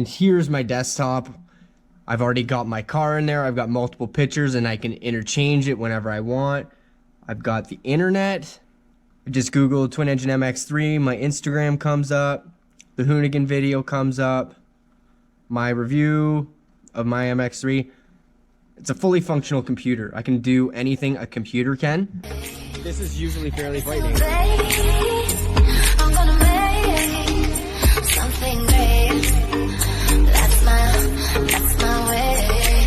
And here's my desktop. I've already got my car in there. I've got multiple pictures and I can interchange it whenever I want. I've got the internet. I just Googled twin engine MX3. My Instagram comes up. The Hoonigan video comes up. My review of my MX3. It's a fully functional computer. I can do anything a computer can. This is usually fairly frightening. I'm gonna make something great. That's my way.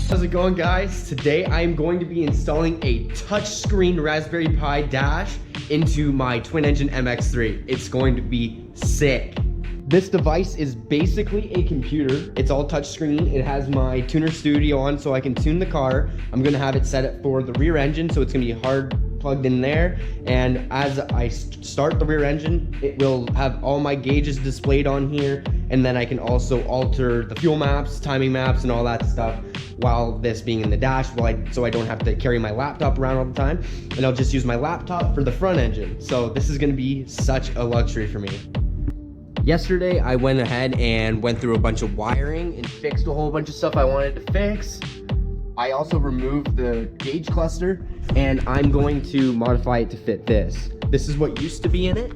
How's it going, guys? Today I'm going to be installing a touchscreen Raspberry Pi dash into my twin engine MX3. It's going to be sick. This device is basically a computer. It's all touchscreen. It has my tuner studio on so I can tune the car. I'm gonna have it set up for the rear engine, so it's gonna be hard plugged in there. And as I start the rear engine, it will have all my gauges displayed on here. And then I can also alter the fuel maps, timing maps, and all that stuff while this being in the dash, so I don't have to carry my laptop around all the time. And I'll just use my laptop for the front engine. So this is gonna be such a luxury for me. Yesterday, I went ahead and went through a bunch of wiring and fixed a whole bunch of stuff I wanted to fix. I also removed the gauge cluster, and I'm going to modify it to fit this. This is what used to be in it,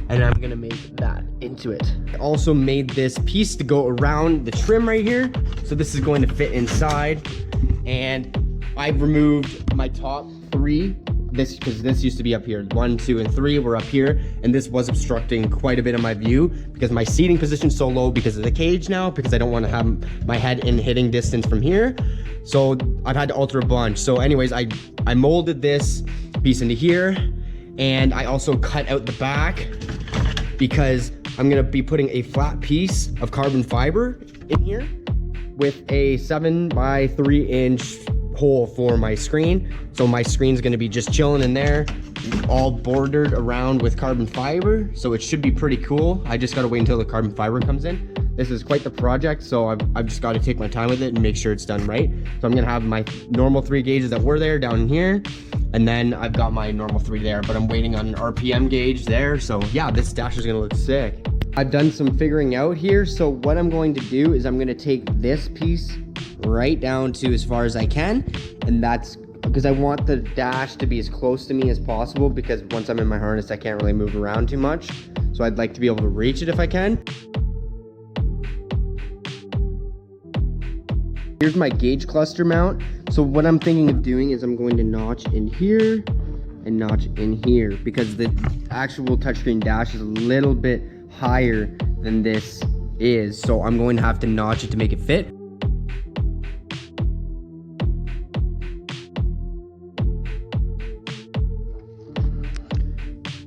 and I'm gonna make that into it. I also made this piece to go around the trim right here, so this is going to fit inside. And I've removed my top three. Because this used to be up here. 1, 2, and 3 were up here, and this was obstructing quite a bit of my view because my seating position is so low because of the cage now, because I don't want to have my head in hitting distance from here. So I've had to alter a bunch. So anyways, I molded this piece into here, and I also cut out the back because I'm gonna be putting a flat piece of carbon fiber in here with a 7 by 3 inch hole for my screen. So my screen's gonna be just chilling in there, all bordered around with carbon fiber. So it should be pretty cool. I just gotta wait until the carbon fiber comes in. This is quite the project, so I've just gotta take my time with it and make sure it's done right. So I'm gonna have my normal 3 gauges that were there down here, and then I've got my normal 3 there, but I'm waiting on an RPM gauge there. So yeah, this dash is gonna look sick. I've done some figuring out here. So what I'm going to do is I'm gonna take this piece right down to as far as I can, and that's because I want the dash to be as close to me as possible, because once I'm in my harness I can't really move around too much, so I'd like to be able to reach it if I can. Here's my gauge cluster mount. So what I'm thinking of doing is I'm going to notch in here and notch in here, because the actual touchscreen dash is a little bit higher than this is, so I'm going to have to notch it to make it fit.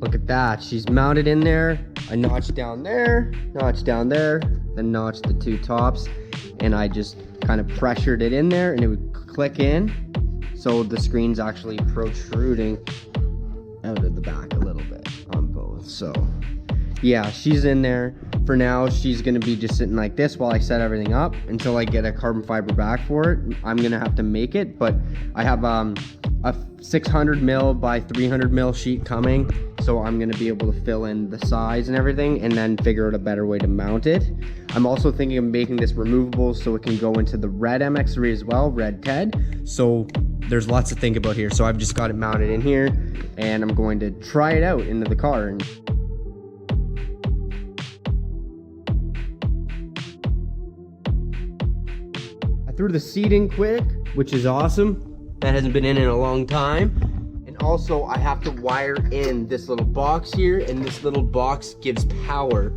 Look at that, she's mounted in there. I notched down there, then notched the 2 tops, and I just kind of pressured it in there and it would click in. So the screen's actually protruding out of the back a little bit on both. So yeah, she's in there. For now, she's gonna be just sitting like this while I set everything up until I get a carbon fiber back for it. I'm gonna have to make it, but I have a 600 mil by 300 mil sheet coming, so I'm gonna be able to fill in the size and everything and then figure out a better way to mount it. I'm also thinking of making this removable so it can go into the red MX3 as well, red TED. So there's lots to think about here. So I've just got it mounted in here, and I'm going to try it out into the car. I threw the seat in quick, which is awesome. That hasn't been in a long time. And also I have to wire in this little box here, and this little box gives power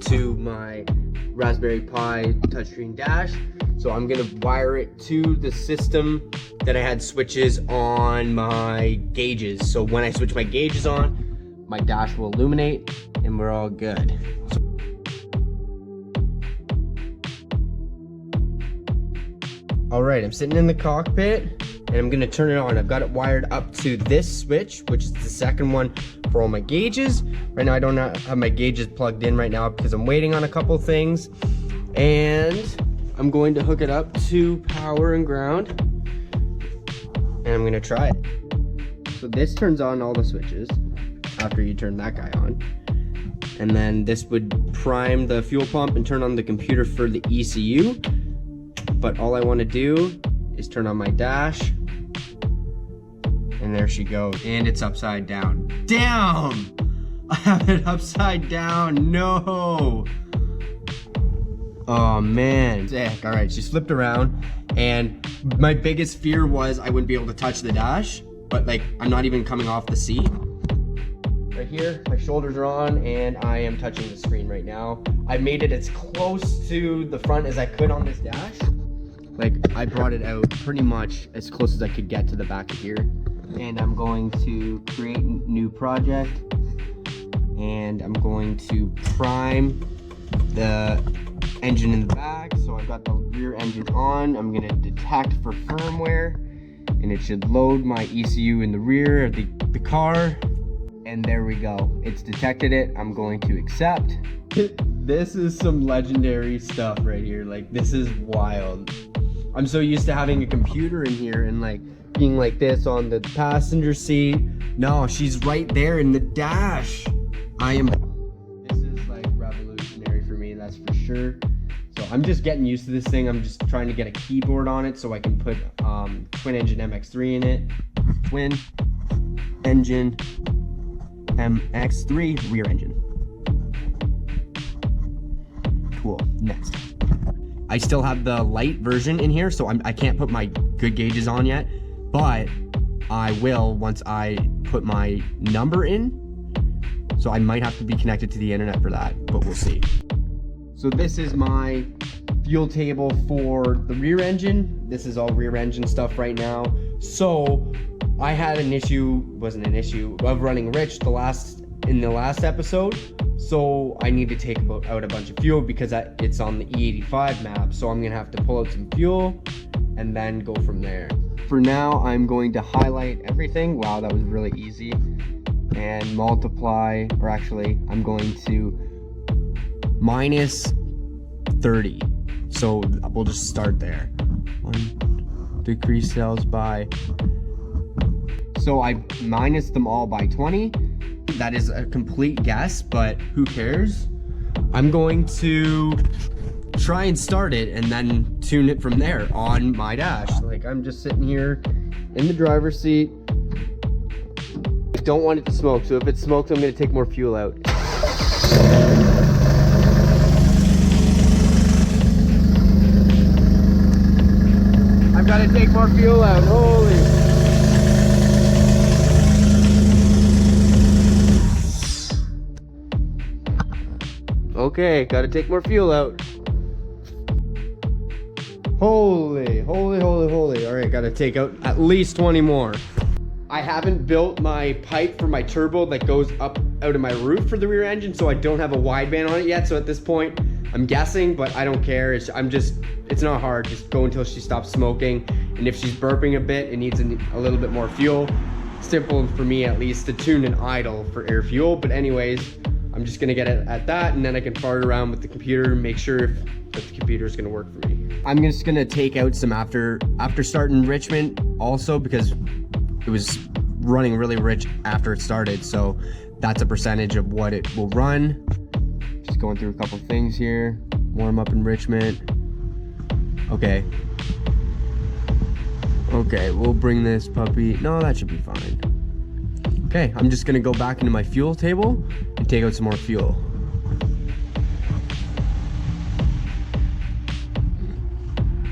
to my Raspberry Pi touchscreen dash. So I'm gonna wire it to the system that I had switches on my gauges. So when I switch my gauges on, my dash will illuminate and we're all good. All right, I'm sitting in the cockpit and I'm gonna turn it on. I've got it wired up to this switch, which is the second one for all my gauges. Right now I don't have my gauges plugged in right now because I'm waiting on a couple things. And I'm going to hook it up to power and ground, and I'm gonna try it. So this turns on all the switches. after you turn that guy on. And then this would prime the fuel pump and turn on the computer for the ECU. But all I want to do is turn on my dash. And there she goes. And it's upside down. Damn! I have it upside down. No! Oh man. Sick. Alright, she's flipped around. And my biggest fear was I wouldn't be able to touch the dash. But like, I'm not even coming off the seat. Right here, my shoulders are on and I am touching the screen right now. I made it as close to the front as I could on this dash. Like, I brought it out pretty much as close as I could get to the back of here. And I'm going to create a new project. And I'm going to prime the engine in the back. So I've got the rear engine on. I'm gonna detect for firmware. And it should load my ECU in the rear of the car. And there we go. It's detected it. I'm going to accept. This is some legendary stuff right here. Like, this is wild. I'm so used to having a computer in here and like being like this on the passenger seat. No, she's right there in the dash. This is like revolutionary for me, that's for sure. So I'm just getting used to this thing. I'm just trying to get a keyboard on it so I can put twin engine MX3 in it. Twin engine MX3 rear engine. Cool, next. I still have the light version in here, so I can't put my good gauges on yet, but I will once I put my number in. So I might have to be connected to the internet for that, but we'll see. So this is my fuel table for the rear engine. This is all rear engine stuff right now. So I had an issue, wasn't an issue, of running rich in the last episode. So I need to take out a bunch of fuel because it's on the E85 map. So I'm gonna have to pull out some fuel and then go from there. For now, I'm going to highlight everything. Wow, that was really easy. And multiply, or actually, I'm going to minus 30. So we'll just start there. Decrease cells by. So I minus them all by 20. That is a complete guess, but who cares? I'm going to try and start it and then tune it from there on my dash. Like, I'm just sitting here in the driver's seat. I don't want it to smoke, so if it smokes, I'm gonna take more fuel out. I've gotta take more fuel out, holy. Okay, gotta take more fuel out. Holy. All right, gotta take out at least 20 more. I haven't built my pipe for my turbo that goes up out of my roof for the rear engine, so I don't have a wideband on it yet. So at this point, I'm guessing, but I don't care. It's not hard. Just go until she stops smoking. And if she's burping a bit, it needs a little bit more fuel. Simple for me, at least, to tune an idle for air fuel. But anyways, I'm just gonna get it at that, and then I can fart around with the computer and make sure that the computer is gonna work for me. I'm just gonna take out some after start enrichment also, because it was running really rich after it started, so that's a percentage of what it will run. Just going through a couple things here. Warm up enrichment. Okay, we'll bring this puppy. No, that should be fine. Okay, I'm just gonna go back into my fuel table and take out some more fuel.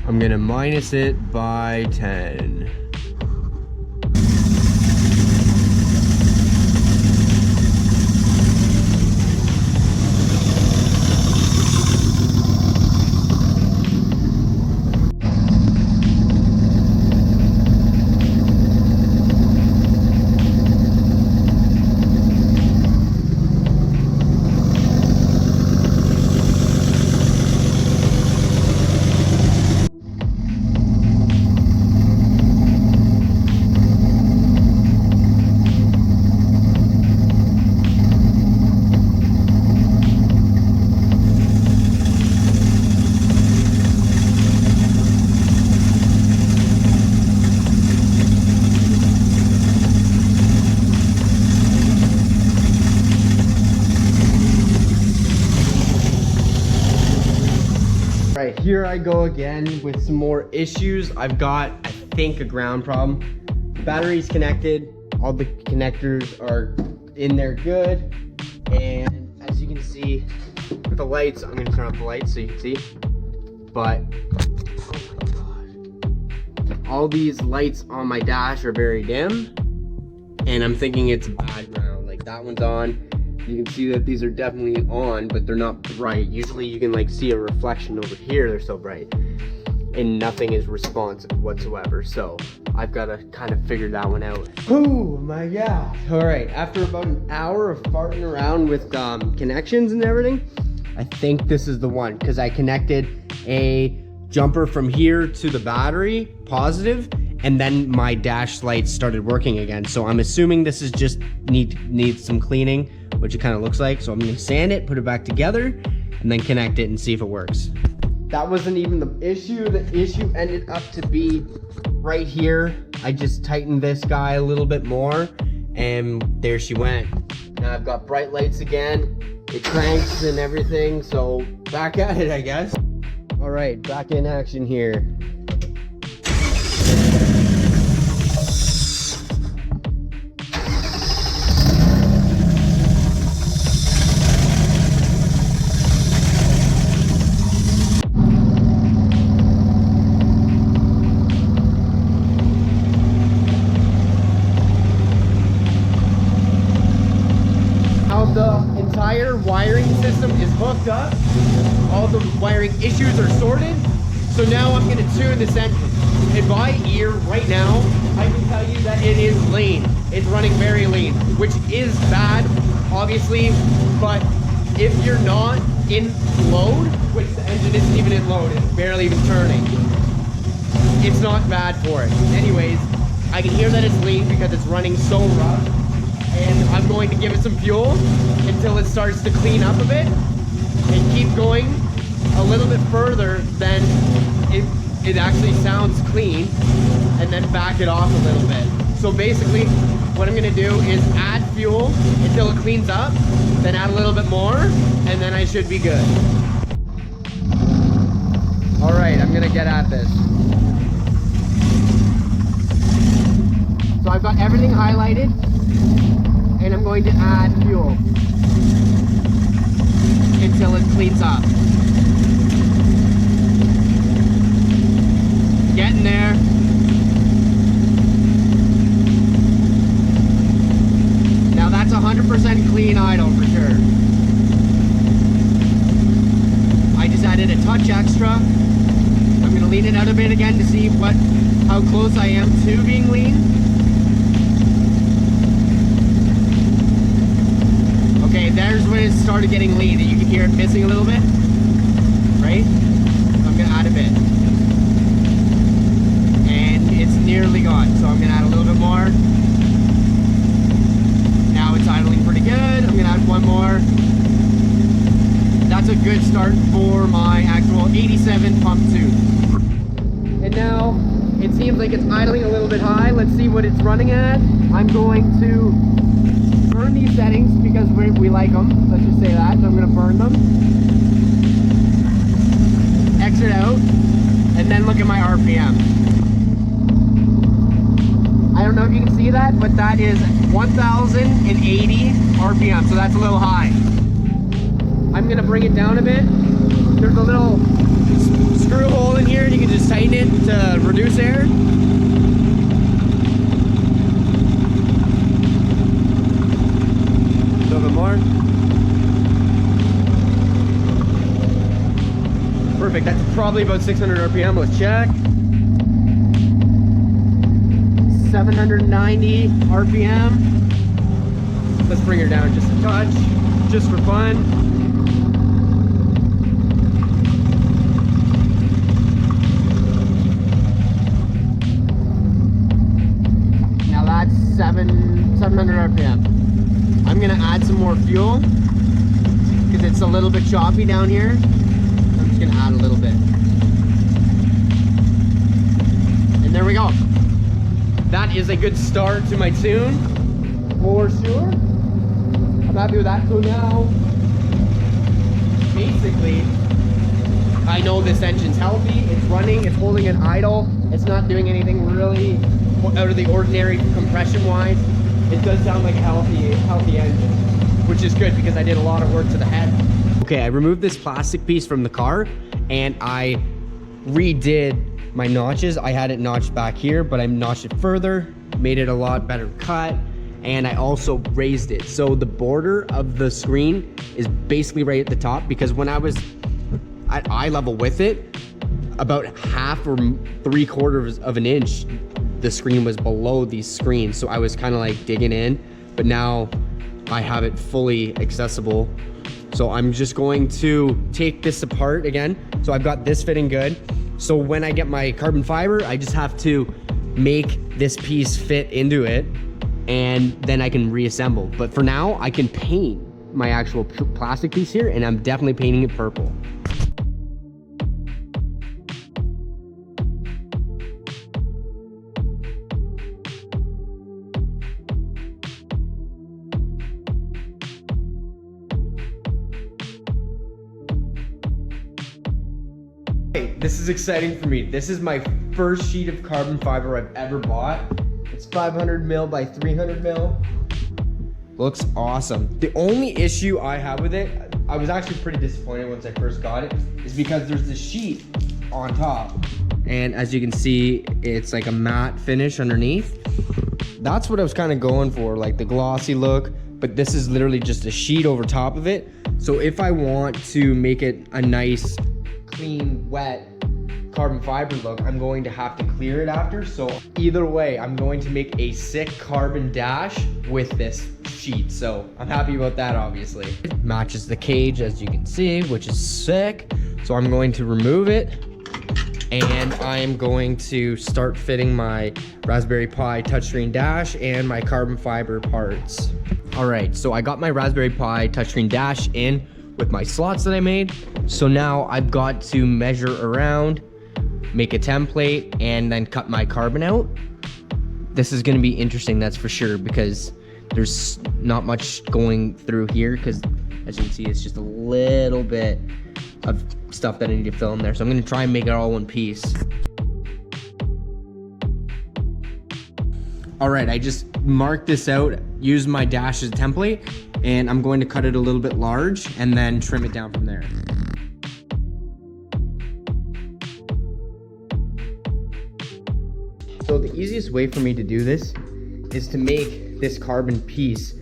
I'm gonna minus it by 10. right, here I go again with some more issues. I've got, I think, a ground problem. The battery's connected. All the connectors are in there good. And as you can see, with the lights, I'm gonna turn off the lights so you can see. But, oh my God. All these lights on my dash are very dim. And I'm thinking it's bad ground. Like that one's on. You can see that these are definitely on, but they're not bright. Usually you can like see a reflection over here, they're so bright. And nothing is responsive whatsoever. So I've got to kind of figure that one out. Oh my God. All right, after about an hour of farting around with connections and everything, I think this is the one, because I connected a jumper from here to the battery, positive, and then my dash lights started working again. So I'm assuming this is just needs some cleaning, which it kind of looks like. So I'm gonna sand it, put it back together, and then connect it and see if it works. That wasn't even the issue. The issue ended up to be right here. I just tightened this guy a little bit more, and there she went. Now I've got bright lights again. It cranks and everything, so back at it, I guess. All right, back in action here. The entire wiring system is hooked up. All the wiring issues are sorted. So now I'm gonna tune this engine. And by ear right now, I can tell you that it is lean. It's running very lean, which is bad, obviously. But if you're not in load, which the engine isn't even in load, it's barely even turning, it's not bad for it. Anyways, I can hear that it's lean because it's running so rough. And I'm going to give it some fuel until it starts to clean up a bit and keep going a little bit further than it actually sounds clean, and then back it off a little bit. So basically what I'm gonna do is add fuel until it cleans up, then add a little bit more, and then I should be good. All right, I'm gonna get at this. So I've got everything highlighted, and I'm going to add fuel until it cleans up. Getting there. Now that's 100% clean idle for sure. I just added a touch extra. I'm gonna lean it out a bit again to see how close I am to being lean. Okay, there's when it started getting lean. You can hear it missing a little bit, right? I'm gonna add a bit. And it's nearly gone, so I'm gonna add a little bit more. Now it's idling pretty good. I'm gonna add one more. That's a good start for my actual 87 pump tube. And now it seems like it's idling a little bit high. Let's see what it's running at. I'm going to burn these settings because we like them. Let's just say that. So I'm going to burn them. Exit out. And then look at my RPM. I don't know if you can see that, but that is 1,080 RPM. So that's a little high. I'm going to bring it down a bit. There's a little screw hole in here and you can just tighten it to reduce air. A little bit more. Perfect, that's probably about 600 RPM, let's check. 790 RPM. Let's bring her down just a touch, just for fun. Now that's 700 RPM. I'm gonna add some more fuel because it's a little bit choppy down here. I'm just gonna add a little bit. And there we go. That is a good start to my tune, for sure. I'm happy with that. So now, basically, I know this engine's healthy, it's running, it's holding an idle, it's not doing anything really out of the ordinary compression wise. It does sound like a healthy engine, which is good because I did a lot of work to the head. Okay, I removed this plastic piece from the car and I redid my notches. I had it notched back here, but I notched it further, made it a lot better cut, and I also raised it. So the border of the screen is basically right at the top, because when I was at eye level with it, about half or 3/4 of an inch, the screen was below these screens. So I was kind of like digging in, but now I have it fully accessible. So I'm just going to take this apart again. So I've got this fitting good. So when I get my carbon fiber, I just have to make this piece fit into it and then I can reassemble. But for now, I can paint my actual plastic piece here, and I'm definitely painting it purple. This is exciting for me. This is my first sheet of carbon fiber I've ever bought. It's 500 mil by 300 mil. Looks awesome. The only issue I have with it, I was actually pretty disappointed once I first got it, is because there's this sheet on top. And as you can see, it's like a matte finish underneath. That's what I was kind of going for, like the glossy look, but this is literally just a sheet over top of it. So if I want to make it a nice, clean, wet carbon fiber look, I'm going to have to clear it after. So either way, I'm going to make a sick carbon dash with this sheet. So I'm happy about that, obviously. It matches the cage, as you can see, which is sick. So I'm going to remove it and I am going to start fitting my Raspberry Pi touchscreen dash and my carbon fiber parts. All right, so I got my Raspberry Pi touchscreen dash in with my slots that I made. So now I've got to measure around, make a template, and then cut my carbon out. This is gonna be interesting, that's for sure, because there's not much going through here, because as you can see, it's just a little bit of stuff that I need to fill in there. So I'm gonna try and make it all one piece. All right, I just marked this out, used my dash as a template, and I'm going to cut it a little bit large and then trim it down from there. So the easiest way for me to do this is to make this carbon piece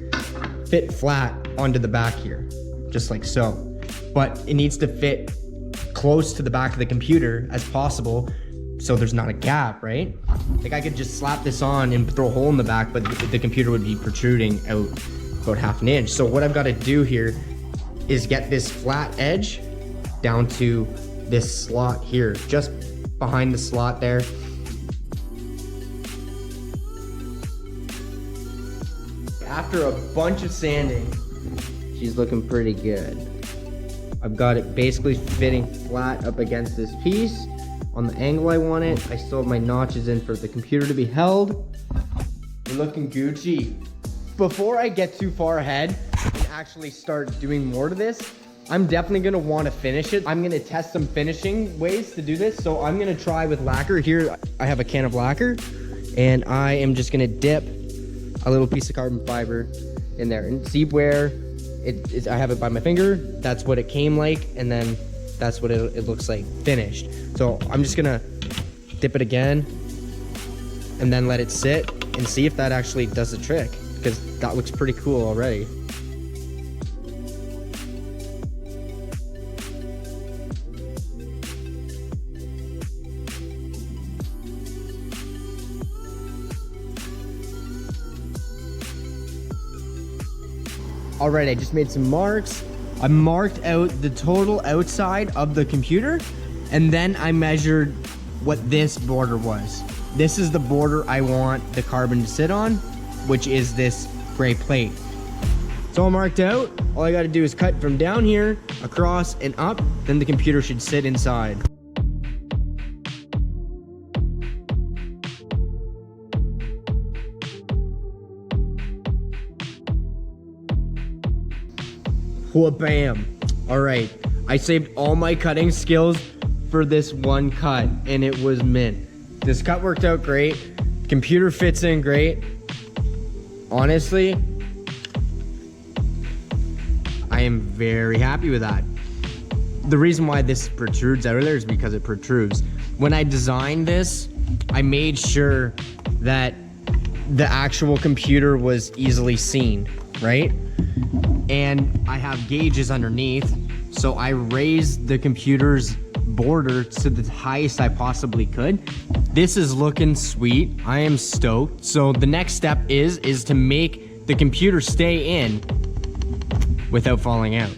fit flat onto the back here, just like so. But it needs to fit close to the back of the computer as possible, so there's not a gap, right? Like I could just slap this on and throw a hole in the back, but the computer would be protruding out about half an inch. So what I've got to do here is get this flat edge down to this slot here, just behind the slot there. After a bunch of sanding, she's looking pretty good. I've got it basically fitting flat up against this piece on the angle I want it. I still have my notches in for the computer to be held. We're looking Gucci. Before I get too far ahead and actually start doing more to this, I'm definitely gonna wanna finish it. I'm gonna test some finishing ways to do this. So I'm gonna try with lacquer. Here I have a can of lacquer, and I am just gonna dip a little piece of carbon fiber in there and see where I have it by my finger. That's what it came like, and then that's what it looks like finished. So I'm just gonna dip it again and then let it sit and see if that actually does the trick, because that looks pretty cool already. All right, I just made some marks. I marked out the total outside of the computer, and then I measured what this border was. This is the border I want the carbon to sit on, which is this gray plate. It's all marked out. All I gotta do is cut from down here, across and up, then the computer should sit inside. Whoa, bam. All right, I saved all my cutting skills for this one cut and it was mint. This cut worked out great. Computer fits in great. Honestly, I am very happy with that. The reason why this protrudes out of there is because it protrudes. When I designed this, I made sure that the actual computer was easily seen, right? And I have gauges underneath, so I raised the computer's border to the highest I possibly could. This is looking sweet. I am stoked. So the next step is to make the computer stay in without falling out.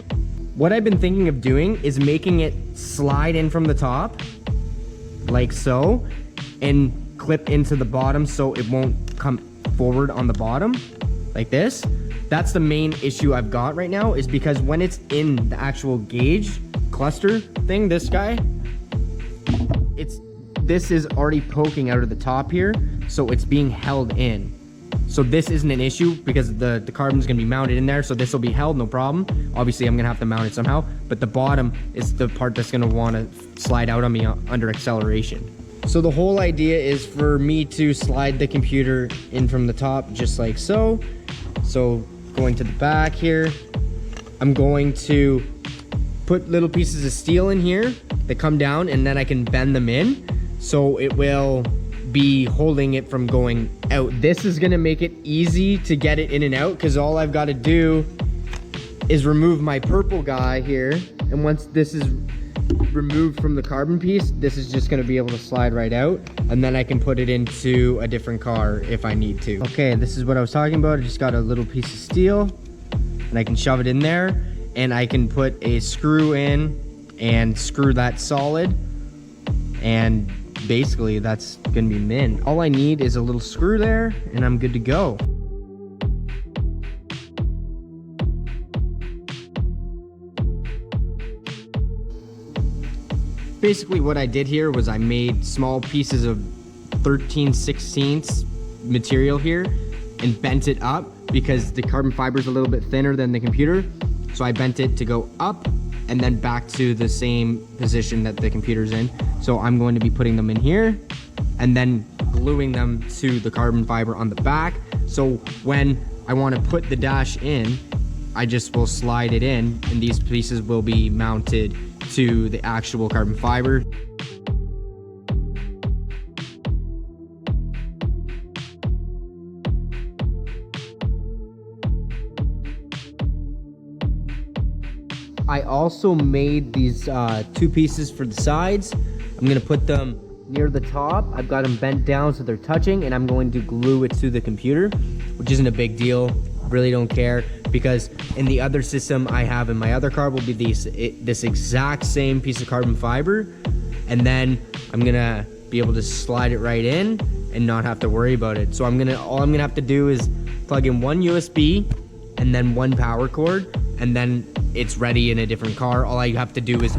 What I've been thinking of doing is making it slide in from the top, like so, and clip into the bottom so it won't come forward on the bottom, like this. That's the main issue I've got right now, is because when it's in the actual gauge cluster thing, this guy, this is already poking out of the top here, so it's being held in. So this isn't an issue because the carbon's gonna be mounted in there, so this will be held, no problem. Obviously, I'm gonna have to mount it somehow, but the bottom is the part that's gonna wanna slide out on me under acceleration. So the whole idea is for me to slide the computer in from the top, just like so. So going to the back here, I'm going to put little pieces of steel in here that come down, and then I can bend them in, so it will be holding it from going out. This is gonna make it easy to get it in and out, because all I've got to do is remove my purple guy here, and once this is removed from the carbon piece, this is just gonna be able to slide right out, and then I can put it into a different car if I need to. Okay, this is what I was talking about. I just got a little piece of steel, and I can shove it in there, and I can put a screw in and screw that solid, and basically that's gonna be mint. All I need is a little screw there and I'm good to go. Basically what I did here was I made small pieces of 13/16 material here and bent it up because the carbon fiber is a little bit thinner than the computer. So I bent it to go up and then back to the same position that the computer's in. So I'm going to be putting them in here and then gluing them to the carbon fiber on the back. So when I want to put the dash in, I just will slide it in and these pieces will be mounted to the actual carbon fiber. I also made these two pieces for the sides. I'm gonna put them near the top. I've got them bent down so they're touching, and I'm going to glue it to the computer, which isn't a big deal. Really don't care, because in the other system I have in my other car will be this exact same piece of carbon fiber, and then I'm gonna be able to slide it right in and not have to worry about it. So all I'm gonna have to do is plug in one USB and then one power cord, and then it's ready in a different car. All I have to do is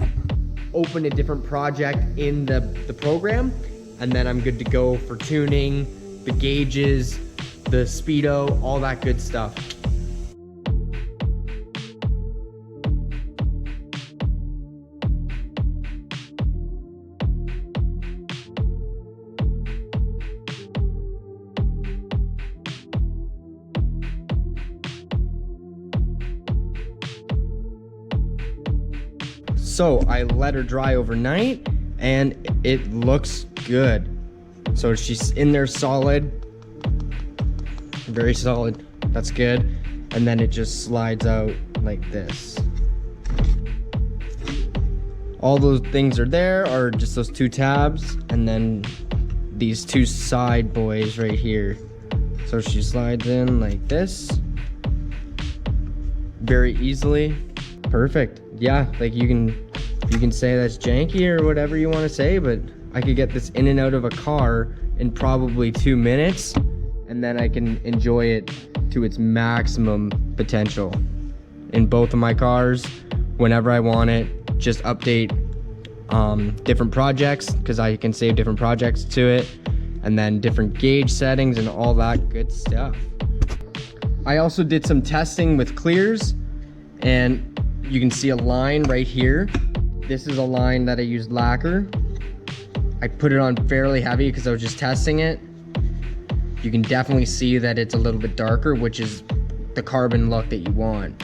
open a different project in the program, and then I'm good to go for tuning, the gauges, the speedo, all that good stuff. So I let her dry overnight and it looks good. So she's in there solid, very solid, that's good. And then it just slides out like this. All those things are there, are just those two tabs, and then these two side boys right here. So she slides in like this, very easily. Perfect. Yeah, like you can say that's janky or whatever you want to say, but I could get this in and out of a car in probably 2 minutes, and then I can enjoy it to its maximum potential. In both of my cars, whenever I want it, just update different projects, because I can save different projects to it, and then different gauge settings and all that good stuff. I also did some testing with clears, and you can see a line right here This is a line that I used lacquer. I put it on fairly heavy because I was just testing it. You can definitely see that it's a little bit darker, which is the carbon look that you want.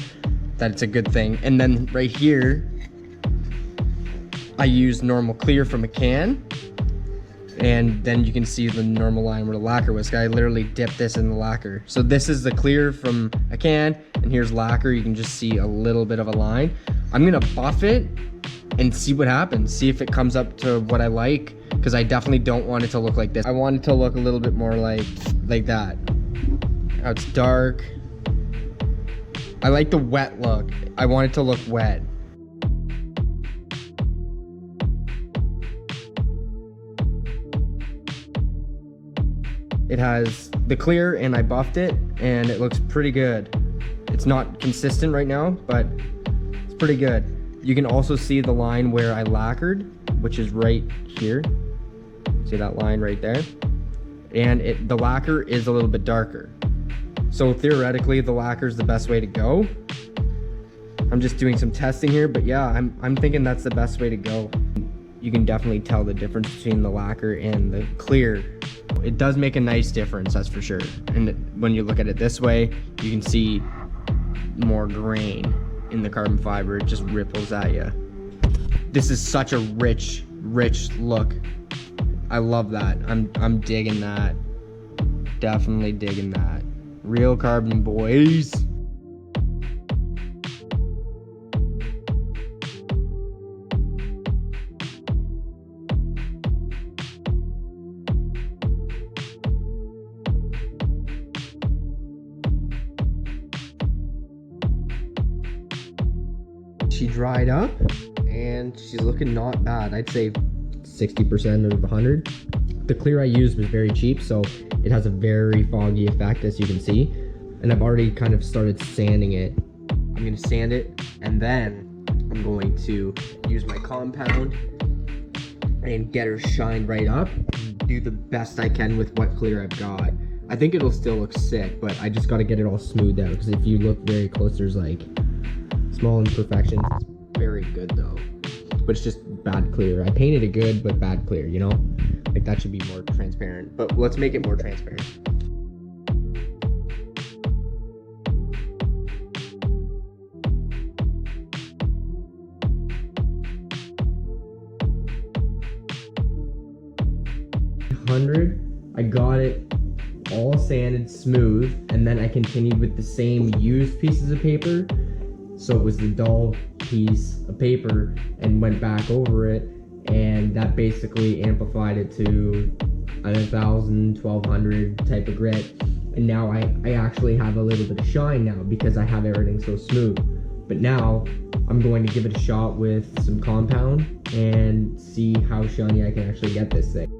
That's a good thing. And then right here, I used normal clear from a can. And then you can see the normal line where the lacquer was. I literally dipped this in the lacquer. So this is the clear from a can, and here's lacquer. You can just see a little bit of a line. I'm gonna buff it and see what happens. See if it comes up to what I like, because I definitely don't want it to look like this. I want it to look a little bit more like that. Now it's dark. I like the wet look. I want it to look wet. It has the clear and I buffed it and it looks pretty good. It's not consistent right now, but it's pretty good. You can also see the line where I lacquered, which is right here. See that line right there? And the lacquer is a little bit darker. So theoretically, the lacquer is the best way to go. I'm just doing some testing here, but yeah, I'm thinking that's the best way to go. You can definitely tell the difference between the lacquer and the clear. It does make a nice difference, that's for sure. And when you look at it this way, you can see more grain in the carbon fiber. It just ripples at you. This is such a rich look. I love that. I'm digging that. Definitely digging that. Real carbon, boys. She dried up and she's looking not bad. I'd say 60% out of 100. The clear I used was very cheap, so it has a very foggy effect, as you can see. And I've already kind of started sanding it. I'm gonna sand it, and then I'm going to use my compound and get her shined right up. Do the best I can with what clear I've got. I think it'll still look sick, but I just gotta get it all smoothed out, because if you look very close, there's like small imperfections. It's very good though, but it's just bad clear. I painted it good, but bad clear, you know? Like that should be more transparent, but let's make it more transparent. I got it all sanded smooth, and then I continued with the same used pieces of paper. So it was the dull piece of paper and went back over it, and that basically amplified it to 1,000, 1,200 type of grit. And now I actually have a little bit of shine now because I have everything so smooth. But now I'm going to give it a shot with some compound and see how shiny I can actually get this thing.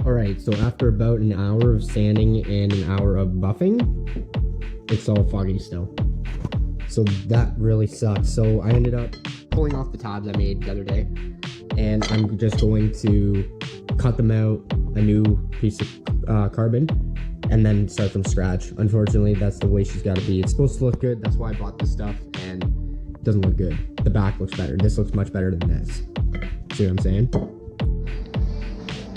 Alright, so after about an hour of sanding and an hour of buffing, it's all foggy still. So that really sucks. So I ended up pulling off the tabs I made the other day, and I'm just going to cut them out, a new piece of carbon, and then start from scratch. Unfortunately, that's the way she's got to be. It's supposed to look good. That's why I bought this stuff, and it doesn't look good. The back looks better. This looks much better than this. See what I'm saying?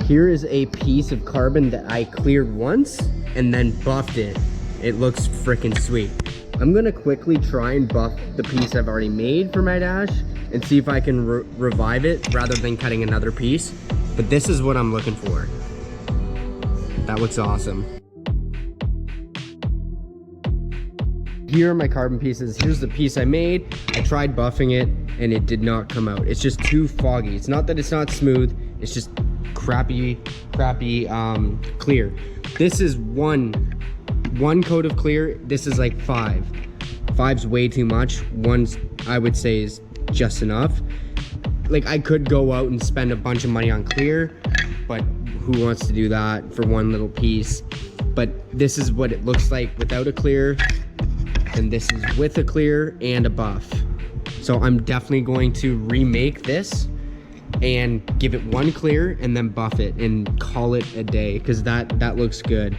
Here is a piece of carbon that I cleared once and then buffed it. It looks freaking sweet. I'm gonna quickly try and buff the piece I've already made for my dash and see if I can revive it rather than cutting another piece. But this is what I'm looking for. That looks awesome. Here are my carbon pieces. Here's the piece I made. I tried buffing it and it did not come out. It's just too foggy. It's not that it's not smooth, it's just crappy clear. This is one coat of clear. This is like 5. 5's way too much. 1's I would say is just enough. Like I could go out and spend a bunch of money on clear, but who wants to do that for one little piece? But this is what it looks like without a clear, and this is with a clear and a buff. So I'm definitely going to remake this and give it one clear and then buff it and call it a day, because that looks good.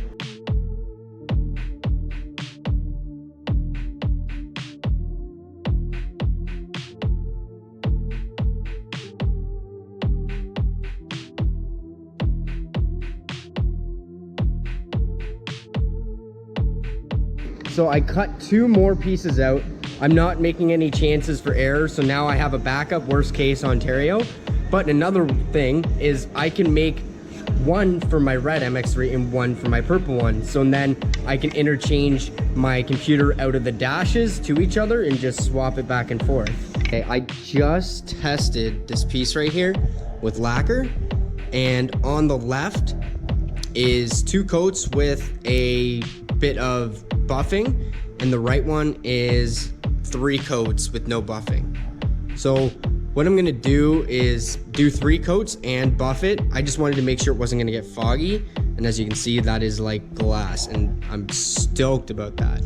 So I cut 2 more pieces out. I'm not making any chances for error, so now I have a backup, worst case Ontario. But another thing is I can make one for my red MX3 and one for my purple one. So then I can interchange my computer out of the dashes to each other and just swap it back and forth. Okay, I just tested this piece right here with lacquer, and on the left is 2 coats with a bit of buffing, and the right one is 3 coats with no buffing. So what I'm gonna do is do 3 coats and buff it. I just wanted to make sure it wasn't gonna get foggy. And as you can see, that is like glass, and I'm stoked about that.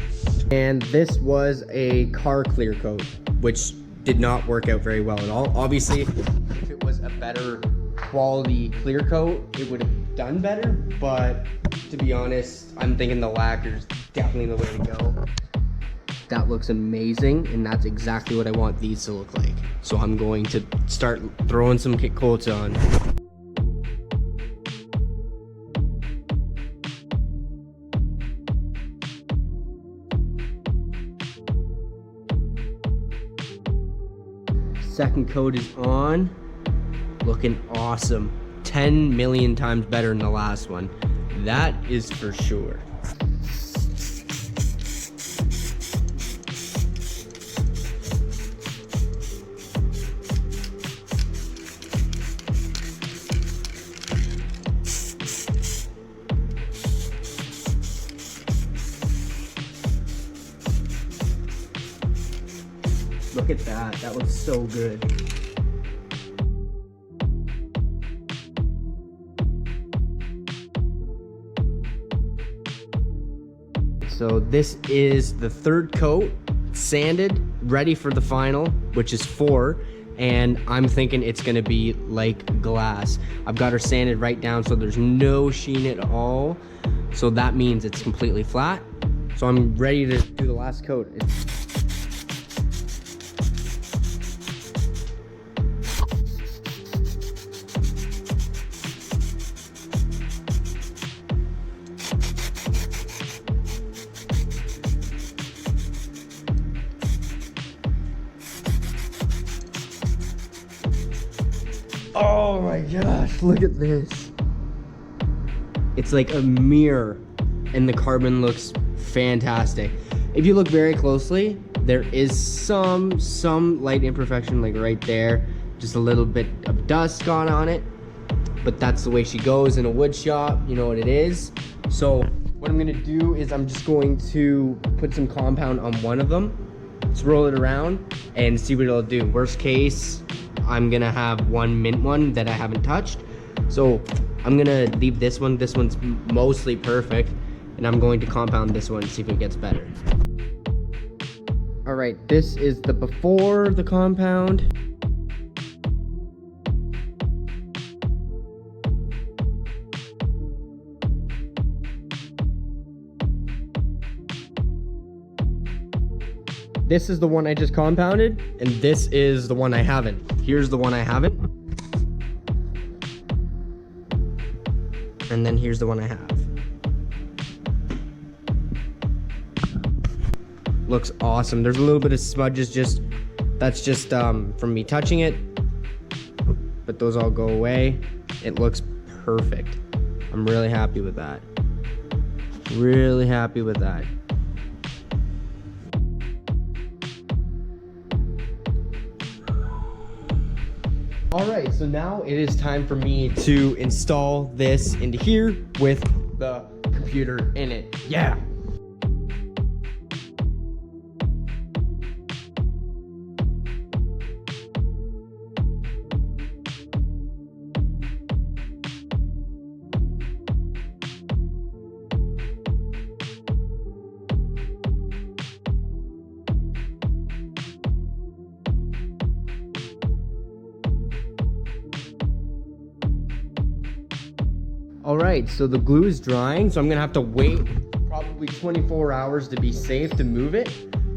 And this was a car clear coat, which did not work out very well at all. Obviously, if it was a better quality clear coat, it would have done better. But to be honest, I'm thinking the lacquer is definitely the way to go. That looks amazing, and that's exactly what I want these to look like. So I'm going to start throwing some coats on. Second coat is on, looking awesome. 10 million times better than the last one. That is for sure. Look at that, that looks so good. So this is the 3rd coat, sanded, ready for the final, which is 4. And I'm thinking it's gonna be like glass. I've got her sanded right down so there's no sheen at all. So that means it's completely flat. So I'm ready to do the last coat. Oh my gosh, look at this. It's like a mirror, and the carbon looks fantastic. If you look very closely, there is some light imperfection, like right there. Just a little bit of dust gone on it. But that's the way she goes in a wood shop, you know what it is. So what I'm gonna do is I'm just going to put some compound on one of them, swirl it around, and see what it'll do. Worst case, I'm gonna have one mint one that I haven't touched. So I'm gonna leave this one. This one's mostly perfect, and I'm going to compound this one and see if it gets better. All right, this is the before the compound. This is the one I just compounded, and this is the one I haven't. Here's the one I haven't. And then here's the one I have. Looks awesome. There's a little bit of smudges, that's just from me touching it, but those all go away. It looks perfect. I'm really happy with that. Really happy with that. All right, so now it is time for me to install this into here with the computer in it. Yeah. All right, so the glue is drying, so I'm gonna have to wait probably 24 hours to be safe to move it,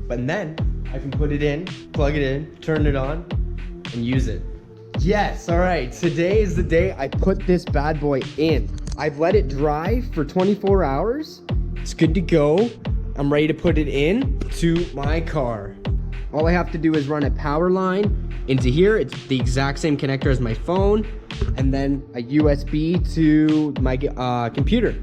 but then I can put it in, plug it in, turn it on, and use it. Yes, all right, today is the day I put this bad boy in. I've let it dry for 24 hours. It's good to go. I'm ready to put it in to my car. All I have to do is run a power line into here. It's the exact same connector as my phone, and then a USB to my computer.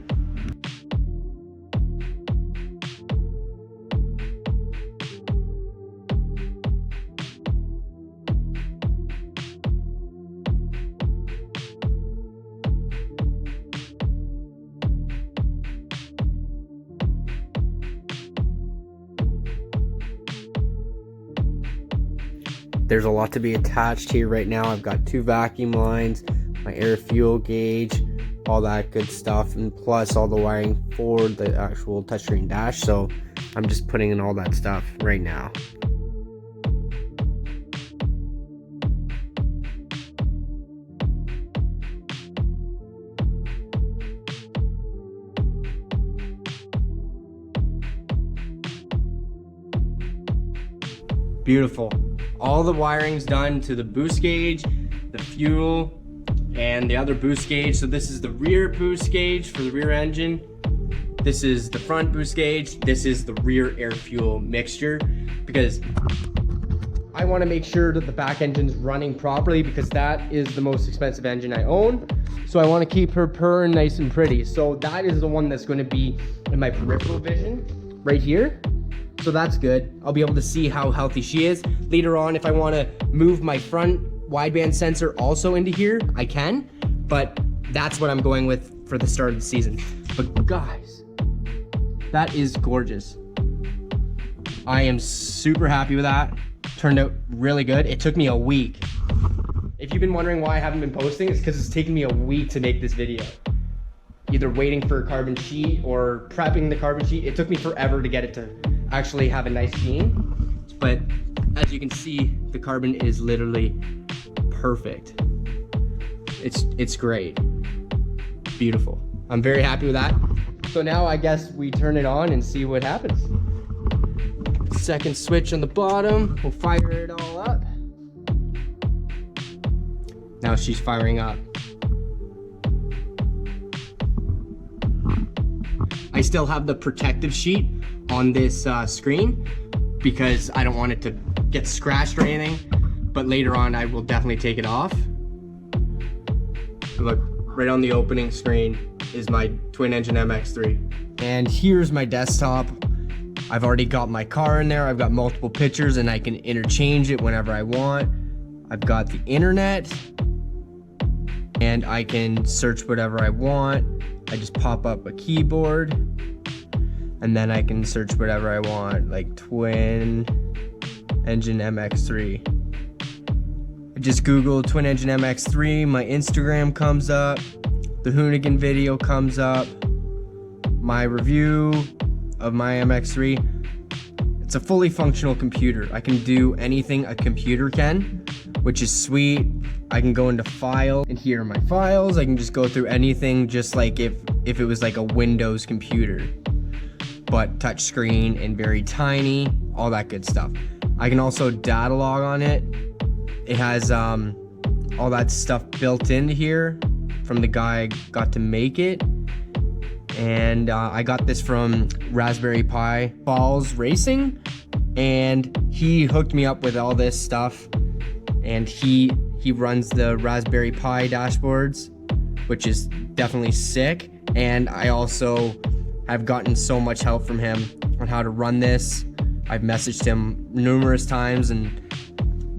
There's a lot to be attached here right now. I've got 2 vacuum lines, my air fuel gauge, all that good stuff, and plus all the wiring for the actual touchscreen dash. So I'm just putting in all that stuff right now. Beautiful. All the wiring's done to the boost gauge, the fuel, and the other boost gauge. So this is the rear boost gauge for the rear engine. This is the front boost gauge. This is the rear air fuel mixture, because I want to make sure that the back engine's running properly, because that is the most expensive engine I own. So I want to keep her purring nice and pretty. So that is the one that's going to be in my peripheral vision right here. So that's good. I'll be able to see how healthy she is. Later on, if I want to move my front wideband sensor also into here, I can. But that's what I'm going with for the start of the season. But guys, that is gorgeous. I am super happy with that. Turned out really good. It took me a week. If you've been wondering why I haven't been posting, it's because it's taken me a week to make this video. Either waiting for a carbon sheet or prepping the carbon sheet. It took me forever to get it to actually have a nice sheen. But as you can see, the carbon is literally perfect. It's great. Beautiful. I'm very happy with that. So now I guess we turn it on and see what happens. Second switch on the bottom, we'll fire it all up. Now she's firing up. I still have the protective sheet on this screen because I don't want it to get scratched or anything, but later on I will definitely take it off. Look, right on the opening screen is my twin engine MX-3. And here's my desktop. I've already got my car in there. I've got multiple pictures and I can interchange it whenever I want. I've got the internet and I can search whatever I want. I just pop up a keyboard and then I can search whatever I want, like twin engine MX-3. I just Google twin engine MX-3, my Instagram comes up, the Hoonigan video comes up, my review of my MX-3. It's a fully functional computer. I can do anything a computer can, which is sweet. I can go into file, and here are my files. I can just go through anything just like if it was like a Windows computer, but touchscreen and very tiny, all that good stuff. I can also data log on it. It has all that stuff built into here from the guy I got to make it. And I got this from Raspberrypie Balls Racing, and he hooked me up with all this stuff, and he runs the Raspberry Pi dashboards, which is definitely sick. And I also have gotten so much help from him on how to run this. I've messaged him numerous times and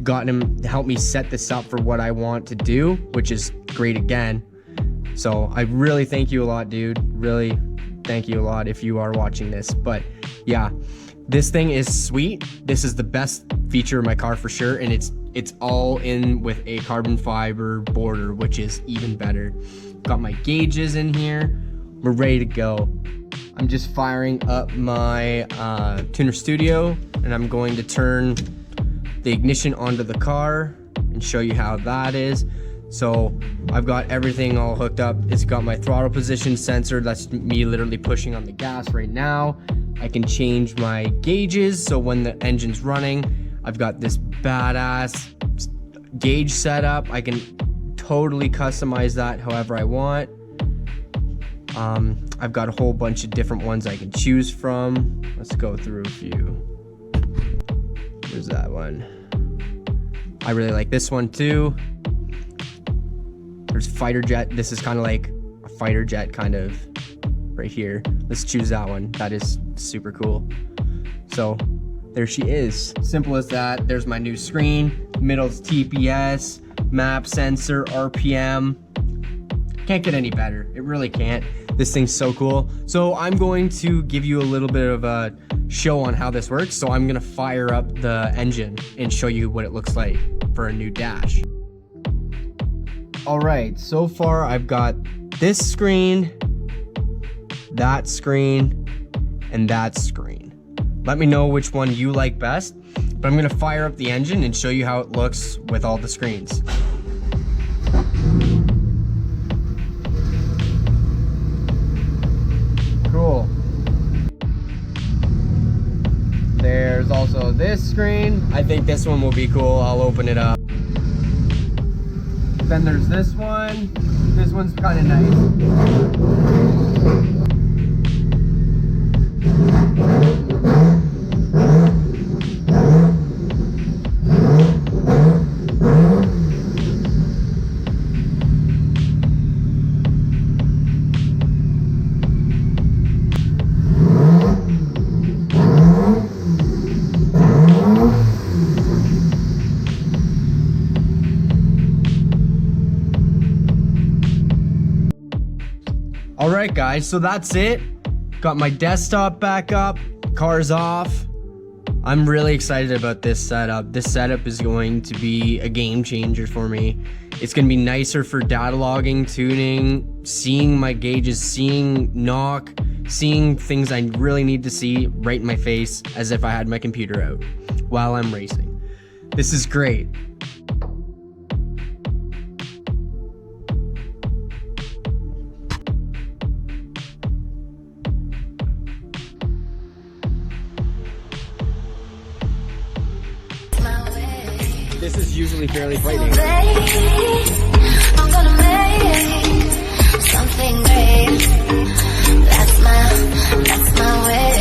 gotten him to help me set this up for what I want to do, which is great again. So I really thank you a lot, dude. Really thank you a lot if you are watching this. But yeah, this thing is sweet. This is the best feature of my car for sure, and it's all in with a carbon fiber border, which is even better. Got my gauges in here. We're ready to go. I'm just firing up my Tuner Studio, and I'm going to turn the ignition onto the car and show you how that is. So I've got everything all hooked up. It's got my throttle position sensor. That's me literally pushing on the gas right now. I can change my gauges, so when the engine's running, I've got this badass gauge setup. I can totally customize that however I want. I've got a whole bunch of different ones I can choose from. Let's go through a few. There's that one. I really like this one too. There's fighter jet. This is kind of like a fighter jet kind of right here. Let's choose that one. That is super cool. So there she is. Simple as that. There's my new screen. Middle's TPS, map sensor, RPM. Can't get any better. It really can't. This thing's so cool. So I'm going to give you a little bit of a show on how this works. So I'm gonna fire up the engine and show you what it looks like for a new dash. All right, so far I've got this screen, that screen, and that screen. Let me know which one you like best, but I'm gonna fire up the engine and show you how it looks with all the screens. Cool. There's also this screen. I think this one will be cool. I'll open it up. Then there's this one. This one's kind of nice. Alright guys, so that's it. Got my desktop back up, car's off. I'm really excited about this setup. This setup is going to be a game changer for me. It's going to be nicer for data logging, tuning, seeing my gauges, seeing knock, seeing things I really need to see right in my face as if I had my computer out while I'm racing. This is great. This is usually fairly frightening. I'm gonna make something great. That's my way.